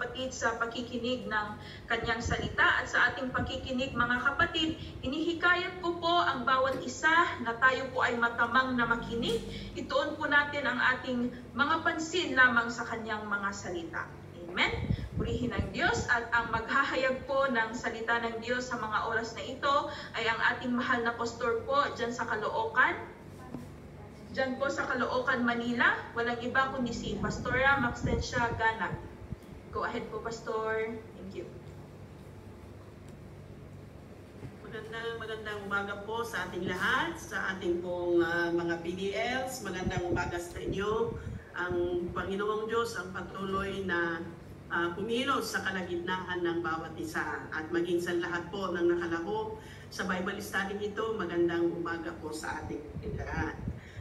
kapatid sa pakikinig ng kanyang salita. At sa ating pakikinig mga kapatid, inihikayat ko po ang bawat isa na tayo po ay matamang na makinig. Ituon po natin ang ating mga pansin lamang sa kanyang mga salita. Amen. Purihin ang Diyos, at ang maghahayag po ng salita ng Diyos sa mga oras na ito ay ang ating mahal na pastor po dyan sa Caloocan. Dyan po sa Caloocan, Manila. Walang iba kundi si Pastora Maxencia Ganag. Go ahead po, Pastor. Thank you. Magandang umaga po sa ating lahat, sa ating pong mga PDLs. Magandang umaga sa inyo. Ang Panginoong Diyos ang patuloy na kumilos sa kalagitnaan ng bawat isa, at maging sa lahat po ng nakalahok sa Bible study ito. Magandang umaga po sa ating lahat.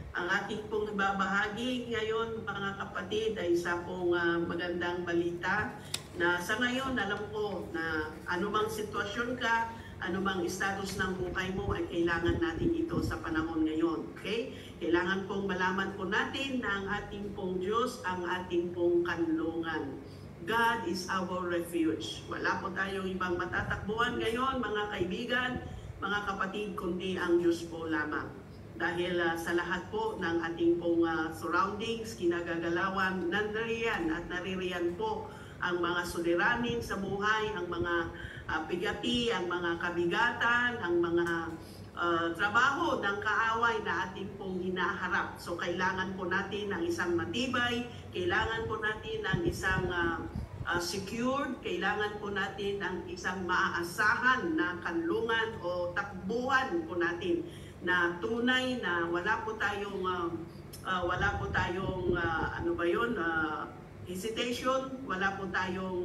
Ang ating pong babahagi ngayon mga kapatid ay isa pong magandang balita na sa ngayon alam ko na anumang sitwasyon ka, anumang status ng buhay mo ay kailangan natin ito sa panahon ngayon. Okay? Kailangan pong malaman po natin na ang ating pong Diyos ang ating pong kanlungan. God is our refuge. Wala po tayong ibang matatakbuhan ngayon mga kaibigan, mga kapatid, kundi ang Diyos po lamang. Dahil sa lahat po ng ating pong surroundings, kinagagalawan, nandariyan at naririyan po ang mga suliranin sa buhay, ang mga bigati, ang mga kabigatan, ang mga trabaho ng kaaway na ating pong hinaharap. So kailangan po natin ng isang matibay, kailangan po natin ng isang secured, kailangan po natin ng isang maaasahan na kanlungan o takbuhan po natin na tunay na wala po tayong hesitation, wala po tayong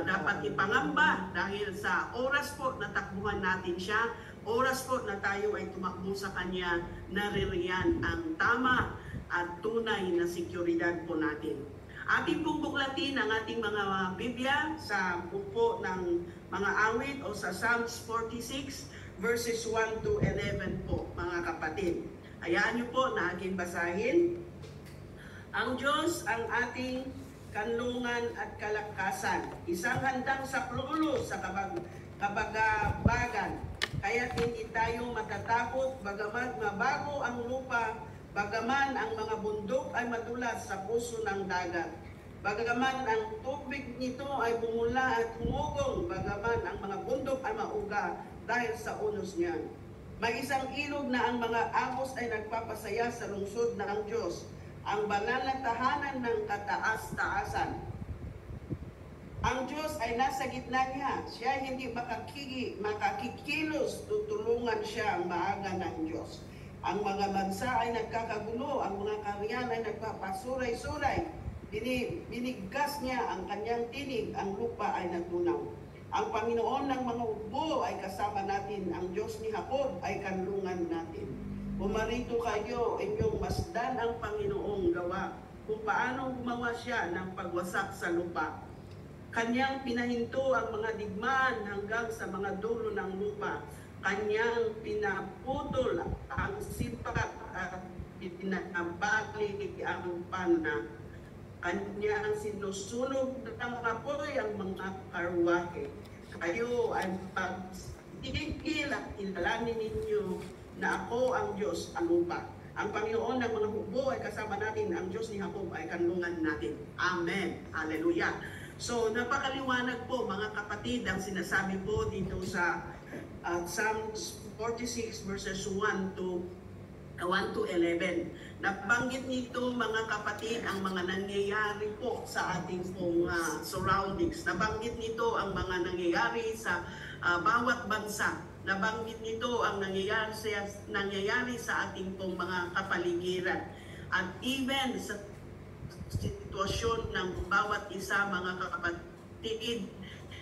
dapat ipangamba, dahil sa oras po na takbuhan natin siya, oras po na tayo ay tumakbo sa Kanya, naririyan ang tama at tunay na seguridad po natin. Ating pong buklatin ang ating mga Biblia sa buko ng mga awit o sa Psalms 46 verses 1 to 11 po mga kapatid. Hayaan niyo po na aking basahin. Ang Diyos ang ating kanlungan at kalakasan, isang handang saklolo sa kabagabagan. Kaya't hindi tayo matatakot, bagamat mabago ang lupa, bagaman ang mga bundok ay madulas sa puso ng dagat. Bagaman ang tubig nito ay bumula at humugong, bagaman ang mga bundok ay mauga dahil sa unos niya. May isang ilog na ang mga amos ay nagpapasaya sa lungsod na ang Diyos, ang banal na tahanan ng kataas-taasan. Ang Diyos ay nasa gitna niya. Siya hindi makakikilos, tutulungan siya ang maaga ng Diyos. Ang mga bansa ay nagkakagulo, ang mga kaharian ay nagpapasuray-suray. Binigkas niya ang kanyang tinig, ang lupa ay natunaw. Ang Panginoon ng mga hukbo ay kasama natin, ang Diyos ni Jacob ay kanlungan natin. Pumarito kayo, inyong masdan ang Panginoong gawa, kung paano gumawa siya ng pagwasak sa lupa. Kanyang pinahinto ang mga digmaan hanggang sa mga dulo ng lupa. Kanyang pinaputol ang sipak at pinabalik ang pana. Kanyang sinusunog ng apoy ang mga karwahe. Kayo ay pagtigil at ilalanin ninyo na ako ang Diyos ang lupa. Ang Panginoon ng mga hukbo ay kasama natin, ang Diyos ni Jacob ay kanlungan natin. Amen. Hallelujah. So napakaliwanag po mga kapatid ang sinasabi po dito sa Psalms 46 verses 1 to 11. Nabanggit nito mga kapatid ang mga nangyayari po sa ating pong surroundings. Nabanggit nito ang mga nangyayari sa bawat bansa. Nabanggit nito ang nangyayari sa ating pong mga kapaligiran. At even sa sitwasyon ng bawat isa mga kapatid,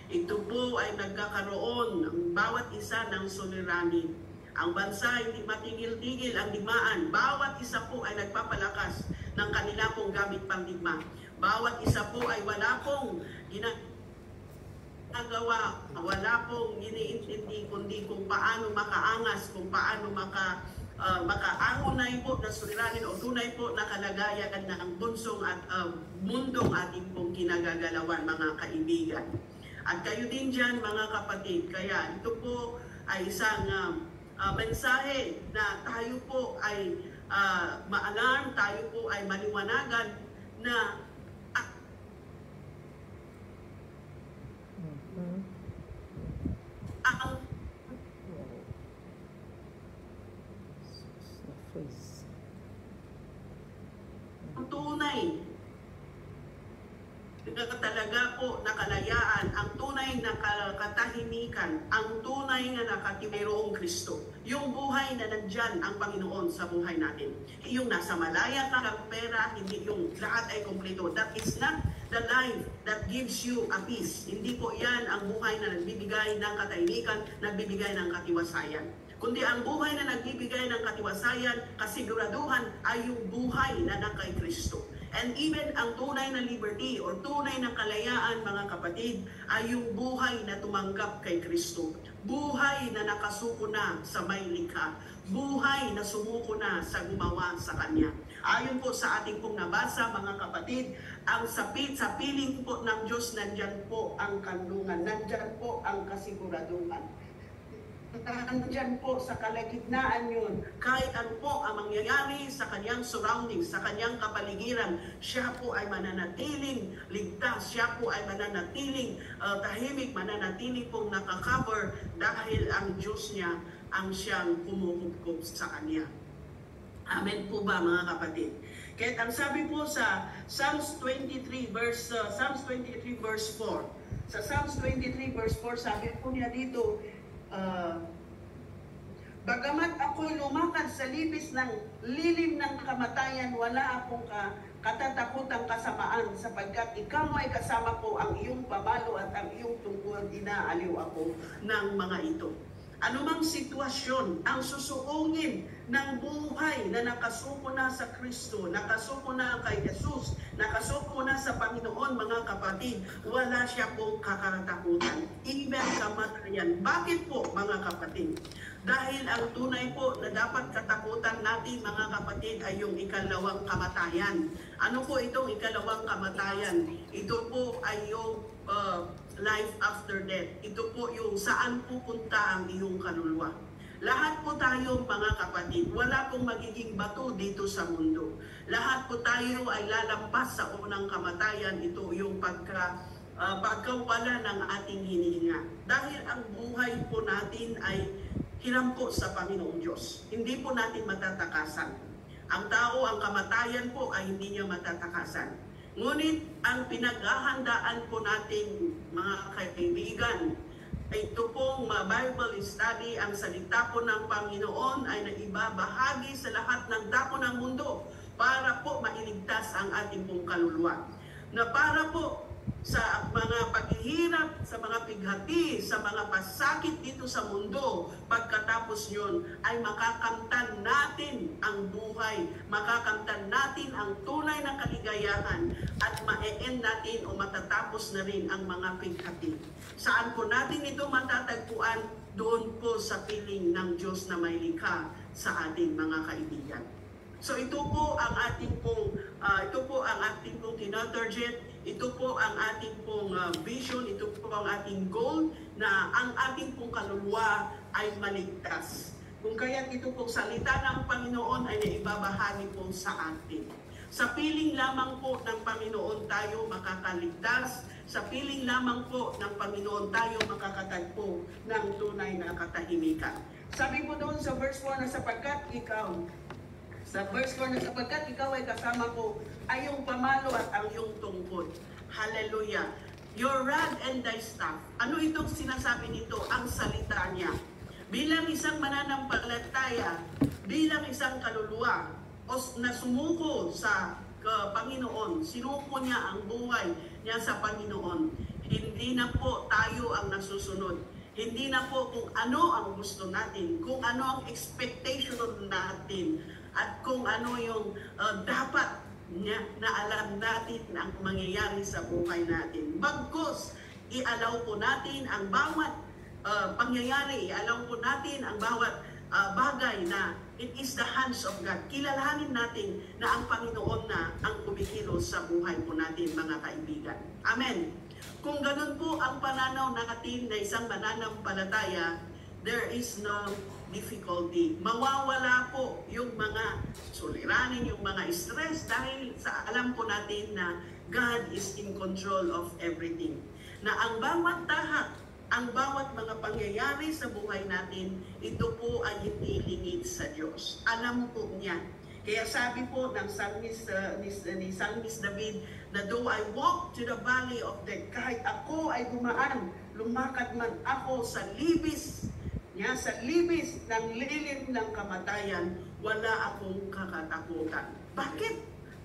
ito po ay nagkakaroon ng bawat isa ng suliranin. Ang bansa hindi matigil-tigil ang digmaan. Bawat isa po ay nagpapalakas ng kanila pong gamit pangdigma. Bawat isa po ay wala pong ginagawa, wala pong iniintindi kundi kung paano makaangas, kung paano makaangunay po na suliranin o tunay po na kalagayan na ang bunsong at mundong ating pong kinagagalawan, mga kaibigan. At kayo din dyan, mga kapatid, kaya ito po ay isang mensahe na tayo po ay maalarm, tayo po ay maliwanagan na ang tunay talaga po na kalayaan, ang tunay na katahimikan, ang tunay na nakatimerong Kristo. Yung buhay na nandyan ang Panginoon sa buhay natin. Yung nasa malaya ka ng pera, hindi yung lahat ay kompleto. That is not the life that gives you a peace. Hindi po yan ang buhay na nagbibigay ng katahimikan, nagbibigay ng katiwasayan. Kundi ang buhay na nagbibigay ng katiwasayan, kasiguraduhan ay yung buhay na kay Kristo. And even ang tunay na liberty or tunay na kalayaan, mga kapatid, ay yung buhay na tumanggap kay Kristo. Buhay na nakasuko na sa may likha. Buhay na sumuko na sa gumawa sa Kanya. Ayon po sa ating pong nabasa, mga kapatid, ang sa piling po ng Diyos, nandyan po ang kanlungan, nandyan po ang kasiguraduhan. Nandyan po sa kalagitnaan yun, kahit ano po ang mangyayari sa kanyang surroundings, sa kanyang kapaligiran, siya po ay mananatiling ligtas, siya po ay mananatiling tahimik, mananatiling pong nakakover dahil ang Diyos niya ang siyang kumukup sa kanya. Amen po ba, mga kapatid? Kahit ang sabi po sa Psalms 23 verse 4, sa Psalms 23 verse 4, sabi po niya dito, bagamat ako'y lumakad sa libis ng lilim ng kamatayan, wala akong katatakutang kasamaan, sapagkat ikaw ay kasama ko, ang iyong pamalo at ang iyong tungkol, inaaliw ako ng mga ito. Anumang sitwasyon ang susuungin ng buhay na nakasuko na sa Kristo, nakasuko na kay Jesus, nakasuko na sa Panginoon, mga kapatid, wala siya pong kakatakutan. Even kamatayan. Bakit po, mga kapatid? Dahil ang tunay po na dapat katakutan natin, mga kapatid, ay yung ikalawang kamatayan. Ano po itong ikalawang kamatayan? Ito po ay yung life after death. Ito po yung saan pupunta ang iyong kaluluwa. Lahat po tayo, mga kapatid, wala pong magiging bato dito sa mundo. Lahat po tayo ay lalampas sa unang kamatayan. Ito yung pagkawala ng ating hinihinga. Dahil ang buhay po natin ay hiram po sa Panginoong Diyos. Hindi po natin matatakasan. Ang tao, ang kamatayan po ay hindi niya matatakasan. Ngunit ang pinaghahandaan po natin, mga kaibigan, ito pong Bible study, ang salita po ng Panginoon ay naibabahagi sa lahat ng dako ng mundo para po mailigtas ang ating pong kaluluwa. Na para po sa mga paghihirap, sa mga pighati, sa mga pasakit dito sa mundo, pagkatapos yun ay makakamtan natin ang buhay, makakamtan natin ang tunay na kaligayahan at ma-end natin o matatapos na rin ang mga pighati. Saan po natin ito matatagpuan? Doon po sa piling ng Diyos na may likha sa ating mga kaibigan. So ito po ang ating pong tinatarget, ito po ang ating pong vision, ito po ang ating goal na ang ating pong kaluluwa ay maligtas. Kung kaya't ito pong salita ng Panginoon ay naibabahagi po sa atin. Sa piling lamang po ng Panginoon tayo makakaligtas, sa piling lamang po ng Panginoon tayo makakatagpo ng tunay na katahimikan. Sabi po doon sa verse 1 na sapagkat ikaw ay kasama ko, ay yung pamalo at ang iyong tungkod. Hallelujah. Your rod and thy staff. Ano itong sinasabi nito? Ang salita niya. Bilang isang mananampalataya, bilang isang kaluluwa, o na sumuko sa Panginoon, sinuko niya ang buhay niya sa Panginoon. Hindi na po tayo ang nasusunod. Hindi na po kung ano ang gusto natin, kung ano ang expectation natin, at kung ano yung dapat na alam natin ang mangyayari sa buhay natin. Bagkus, i-allow po natin ang bawat pangyayari, i-allow po natin ang bawat bagay na it is the hands of God. Kilalanin natin na ang Panginoon na ang kumikilos sa buhay po natin, mga kaibigan. Amen. Kung ganun po ang pananaw natin na isang mananampalataya, there is no difficulty. Mawawala po yung mga suliranin, yung mga stress dahil sa alam po natin na God is in control of everything. Na ang bawat tahak, ang bawat mga pangyayari sa buhay natin, ito po ay hindi lingid sa Diyos. Alam po niya. Kaya sabi po ng Psalmist, ni Psalmist David, na though I walk to the valley of death, kahit ako ay dumaan, lumakad man ako sa libis ng lilim ng kamatayan, wala akong kakatakutan. Bakit?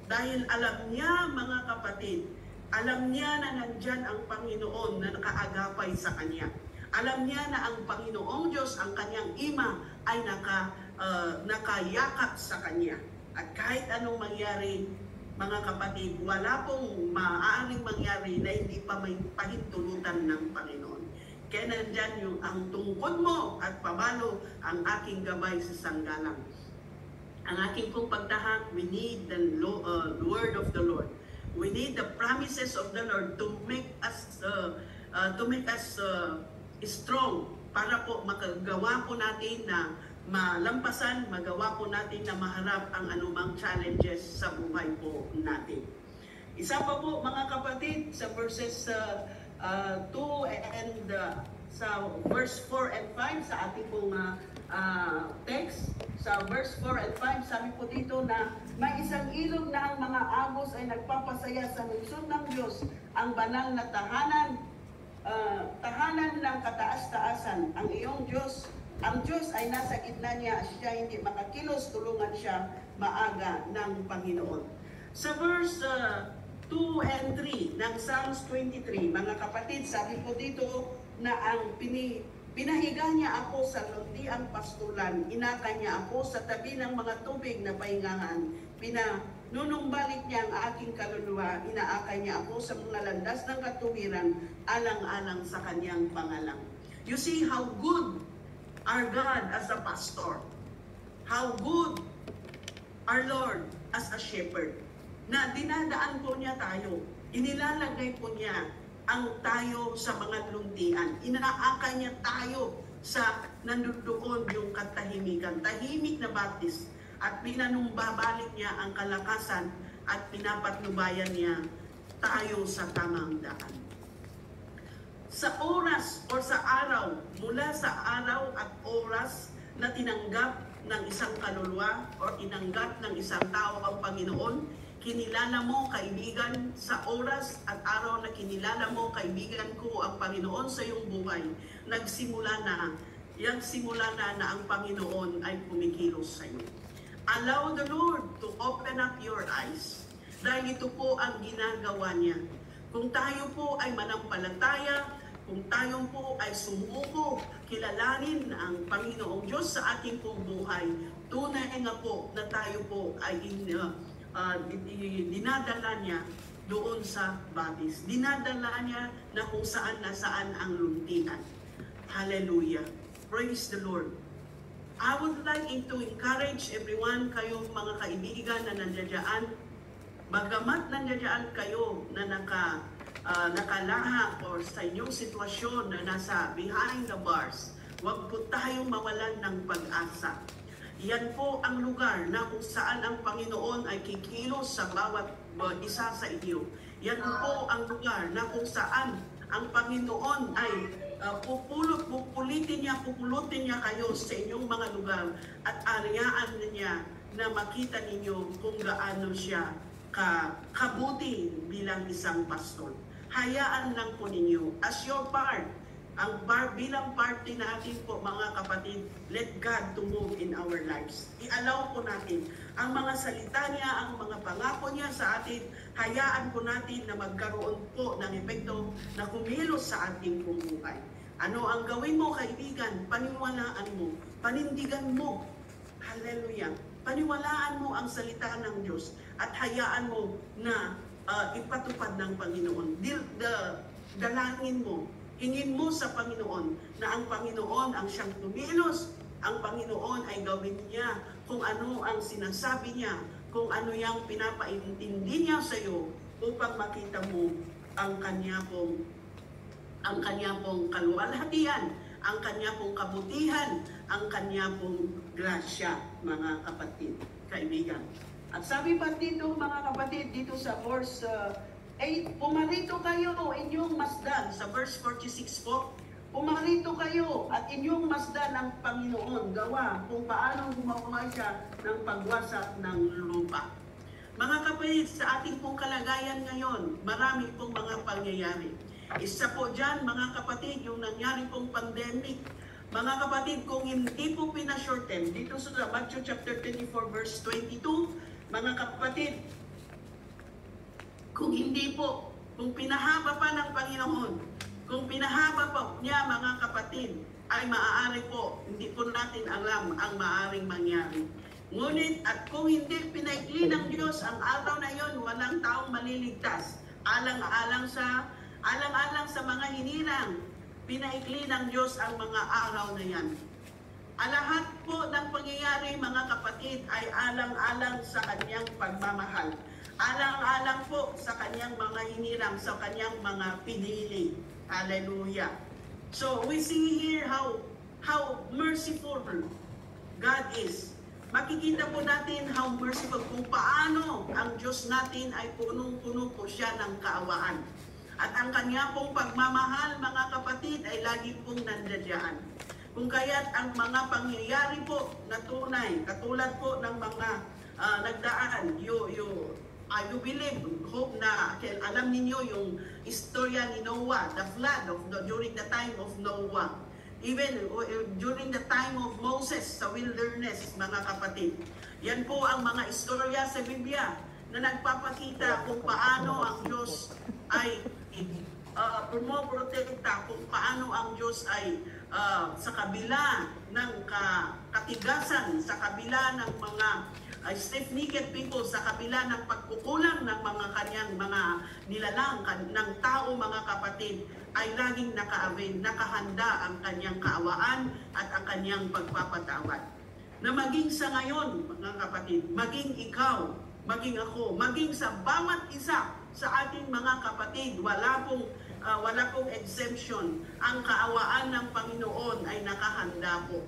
Dahil alam niya, mga kapatid, alam niya na nandyan ang Panginoon na nakaagapay sa kanya. Alam niya na ang Panginoong Diyos, ang kanyang ima, ay nakayakap sa kanya. At kahit anong mangyari, mga kapatid, wala pong maaaring mangyari na hindi pa may pahintulutan ng Panginoon. Kaya nandyan yung ang tungkod mo at pabalo ang aking gabay sa sanggalang. Ang aking pong pagtahak, we need the word of the Lord. We need the promises of the Lord to make us strong para po magagawa po natin na malampasan, magawa po natin na maharap ang anumang challenges sa buhay po natin. Isa pa po, mga kapatid, sa verses 2 and sa verse 4 and 5 sa ating pong text, sa verse 4 and 5, sabi po dito na may isang ilog na ang mga agos ay nagpapasaya sa lungsod ng Diyos, ang banal na tahanan ng kataas-taasan. Ang iyong Diyos, ang Diyos ay nasa gitna niya, siya hindi makakilos, tulungan siya maaga ng Panginoon. Sa verse 2 and 3 ng Psalms 23, mga kapatid, sabi po dito na ang pinahiga niya ako sa luntiang pastulan, inaka niya ako sa tabi ng mga tubig na pahingahan, pinunumbalik niya ang aking kaluluwa, inaakay niya ako sa mga landas ng katuwiran, alang-alang sa kanyang pangalang. You see how good our God as a pastor, how good our Lord as a shepherd, na dinadaan po niya tayo, inilalagay po niya ang tayo sa mga luntian. Inaakay niya tayo sa nandoon yung katahimikan, tahimik na baptis, at pinanumbabalik niya ang kalakasan at pinapatnubayan niya tayo sa tamang daan. Sa oras o sa araw, mula sa araw at oras na tinanggap ng isang kaluluwa o tinanggap ng isang tao ang Panginoon, kinilala mo, kaibigan, sa oras at araw na kinilala mo, kaibigan ko, ang Panginoon sa iyong buhay, nagsimula na ang Panginoon ay kumikilos sa iyo. Allow the Lord to open up your eyes, dahil ito po ang ginagawa niya. Kung tayo po ay manampalataya, kung tayo po ay sumuko, kilalanin ang Panginoong Diyos sa ating pong buhay, tunay nga po na tayo po ay dinadala niya doon sa baptis. Dinadala niya na kung saan nasaan ang luntian. Hallelujah. Praise the Lord. I would like to encourage everyone, kayong mga kaibigan na nandiyan, bagamat nandiyan kayo na nakalaha or sa inyong sitwasyon na nasa behind the bars, huwag po tayong mawalan ng pag-asa. Yan po ang lugar na kung saan ang Panginoon ay kikilos sa bawat isa sa inyo. Yan po ang lugar na kung saan ang Panginoon ay pupulutin niya kayo sa inyong mga lugar at aryaan niya na makita ninyo kung gaano siya kabuti bilang isang pastor. Hayaan lang po ninyo as your part. Bilang party natin po, mga kapatid, let God to move in our lives. I-allow po natin ang mga salita niya, ang mga pangako niya sa atin, hayaan po natin na magkaroon po ng epekto na kumilos sa ating buhay. Ano ang gawin mo, kaibigan? Paniwalaan mo, panindigan mo. Hallelujah. Paniwalaan mo ang salita ng Diyos at hayaan mo na ipatupad ng Panginoon. Dalangin mo, hingin mo sa Panginoon na ang Panginoon ang siyang tumilos ang Panginoon ay gawin niya kung ano ang sinasabi niya, kung ano yung pinapaintindi niya sa iyo upang makita mo ang kanya pong kaluwalhatian, ang kanya pong kabutihan, ang kanya pong grasya, mga kapatid, kaibigan. At sabi pa dito, mga kapatid, dito sa verse 8, pumarito kayo inyong masdan. Sa verse 46 po, pumarito kayo at inyong masdan ang Panginoon gawa kung paano gumawa siya ng pagwasak ng lupa. Mga kapatid, sa ating pong kalagayan ngayon, marami pong mga pangyayari. Isa po dyan, mga kapatid, yung nangyari pong pandemic. Mga kapatid, kung hindi po pinashorten, dito sa Matthew chapter 24 verse 22, mga kapatid, kung hindi po, kung pinahaba pa ng Panginoon, kung pinahaba po niya, mga kapatid, ay maaari po, hindi po natin alam ang maaaring mangyari. Ngunit, at kung hindi pinaikli ng Diyos ang araw na yon, walang taong maliligtas. Alang-alang sa mga hinirang, pinaikli ng Diyos ang mga araw na yan. Lahat po ng pangyayari, mga kapatid, ay alang-alang sa kanyang pagmamahal. Alang-alang po sa kanyang mga hinirang, sa kanyang mga pinili. Hallelujah. So we see here how merciful God is. Makikita po natin how merciful, kung paano ang Diyos natin ay punong-puno po siya ng kaawaan. At ang kanya pong pagmamahal, mga kapatid, ay lagi pong nandiyan. Kung kaya't ang mga pangyayari po na tunay, katulad po ng mga nagdaan, I believe, hope na alam ninyo yung istorya ni Noah, the flood during the time of Noah. Even during the time of Moses sa wilderness, mga kapatid. Yan po ang mga istorya sa Biblia na nagpapakita kung paano ang Diyos ay pumoprotekta, kung paano ang Diyos ay sa kabila ng katigasan, sa kabila ng mga stiff-necked people, sa kabila ng pagkukulang ng mga kanyang mga nilalang ng tao, mga kapatid, ay laging nakahanda ang kanyang kaawaan at ang kanyang pagpapatawad. Na maging sa ngayon, mga kapatid, maging ikaw, maging ako, maging sa bawat isa sa ating mga kapatid, wala pong exemption. Ang kaawaan ng Panginoon ay nakahanda po.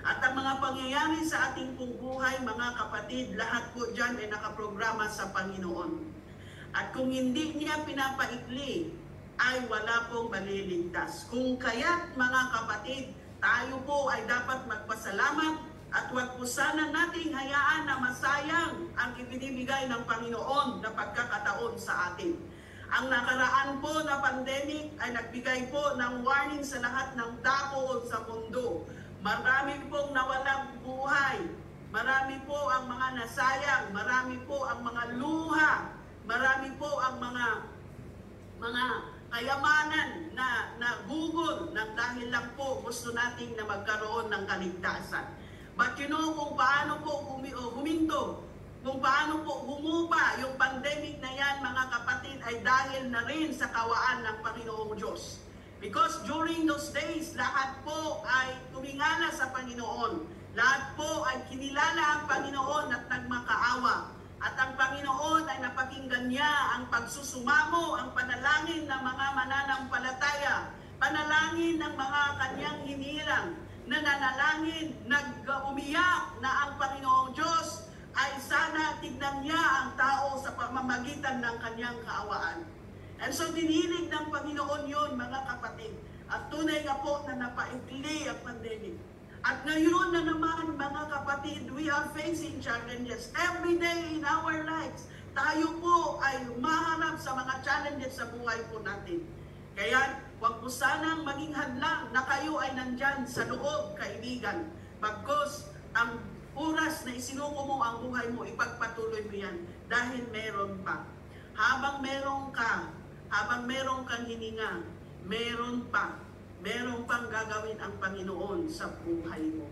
At ang mga pangyayari sa ating pong buhay, mga kapatid, lahat po dyan ay nakaprograma sa Panginoon. At kung hindi niya pinapaikli, ay wala pong maliligtas. Kung kaya't, mga kapatid, tayo po ay dapat magpasalamat at huwag po sana nating hayaan na masayang ang ibinibigay ng Panginoon na pagkakataon sa atin. Ang nakaraan po na pandemic ay nagbigay po ng warning sa lahat ng tao sa mundo. Marami pong nawalang buhay, marami po ang mga nasayang, marami po ang mga luha, marami po ang mga kayamanan na gugol ng dahil lang po gusto nating na magkaroon ng kaligtasan. But you know kung paano po huminto, kung paano po humupa yung pandemic na yan, mga kapatid, ay dahil na rin sa kawaan ng Panginoong Diyos. Because during those days, lahat po ay tumingala sa Panginoon. Lahat po ay kinilala ang Panginoon at nagmakaawa. At ang Panginoon ay napakinggan niya ang pagsusumamo, ang panalangin ng mga mananampalataya, panalangin ng mga kanyang hinirang, nananalangin, nag-umiyak na ang Panginoong Diyos ay sana tignan niya ang tao sa pamamagitan ng kanyang kaawaan. And so dinilig ng Panginoon yun, mga kapatid. At tunay nga po na napaikli ang pandemic. At ngayon na naman, mga kapatid, we are facing challenges every day in our lives. Tayo po ay umaharap sa mga challenges sa buhay po natin. Kaya, huwag po sanang maging hadlang na kayo ay nandyan sa loob, kaibigan. Bagkus, ang oras na isinuko mo ang buhay mo, ipagpatuloy mo yan dahil meron pa. Habang meron kang hininga, meron pang gagawin ang Panginoon sa buhay mo.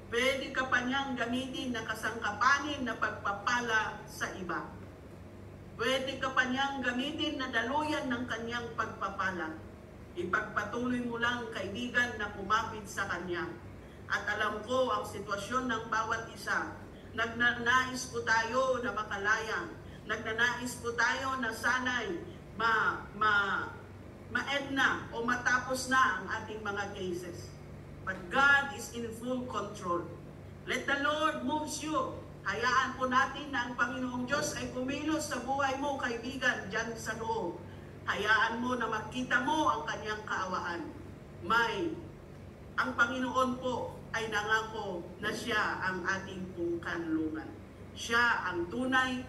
Pwede ka pa niyang gamitin na kasangkapanin na pagpapala sa iba. Pwede ka pa niyang gamitin na daluyan ng kanyang pagpapala. Ipagpatuloy mo lang, kaibigan, na kumapit sa kanya. At alam ko ang sitwasyon ng bawat isa. Nagnanais po tayo na makalaya. Nagnanais po tayo na sana'y ma-end na o matapos na ang ating mga cases. But God is in full control. Let the Lord move you. Hayaan po natin na ang Panginoong Diyos ay kumilos sa buhay mo, kaibigan, dyan sa loob. Hayaan mo na makita mo ang kanyang kaawaan. Ang Panginoon po ay nangako na siya ang ating pong kanlungan. Siya ang tunay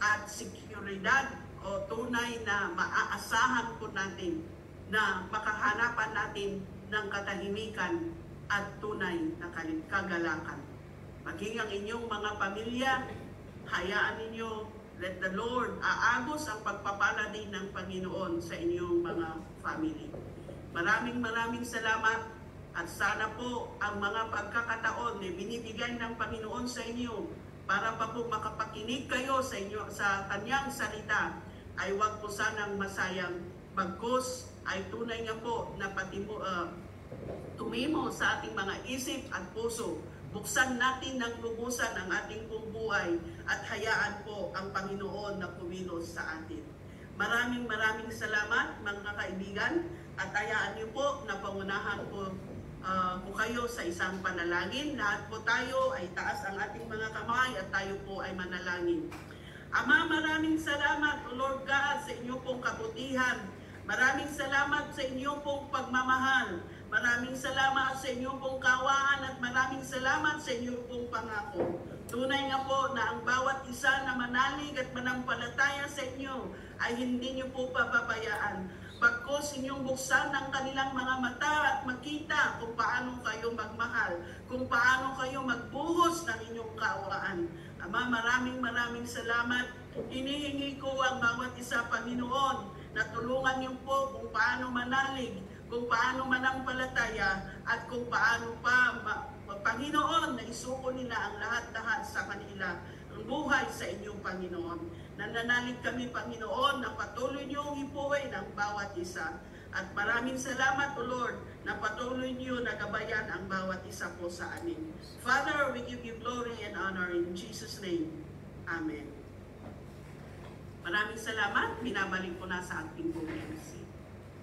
at seguridad o tunay na maaasahan po natin na makahanapan natin ng katahimikan at tunay na kagalakan. Maging ang inyong mga pamilya, hayaan ninyo, let the Lord aagos ang pagpapala din ng Panginoon sa inyong mga family. Maraming salamat at sana po ang mga pagkakataon na binibigay ng Panginoon sa inyo para pa po makapakinig kayo sa kanyang salita ay huwag po sanang masayang, bagkus ay tunay nga po na tumimo sa ating mga isip at puso. Buksan natin ng lubusan ang ating pong buhay at hayaan po ang Panginoon na kumilos sa atin. Maraming salamat mga kaibigan at hayaan niyo po na pangunahan po kayo sa isang panalangin. Lahat po tayo ay taas ang ating mga kamay at tayo po ay manalangin. Ama, maraming salamat, O Lord God, sa inyong pong kabutihan. Maraming salamat sa inyong pong pagmamahal. Maraming salamat sa inyong pong kawaan at maraming salamat sa inyong pong pangako. Tunay nga po na ang bawat isa na manalig at manampalataya sa inyo ay hindi niyo po papabayaan. Bagkus inyong buksan ang kanilang mga mata at makita kung paano kayo magmahal, kung paano kayo magbuhos ng inyong kaawaan. Ama, maraming salamat. Hinihingi ko ang bawat isa, Panginoon, na tulungan niyo po kung paano manalig, kung paano manampalataya, at kung paano pa, Panginoon, na isuko nila ang lahat-lahat sa kanila, ang buhay sa inyong Panginoon. Nananalig kami, Panginoon, na patuloy niyong ipuwi ng bawat isa. At maraming salamat, O Lord, na patuloy niyo na gabayan ang bawat isa po sa amin. Father, we give you glory and honor in Jesus' name. Amen. Maraming salamat. Binabalik ko na sa ating pong MC.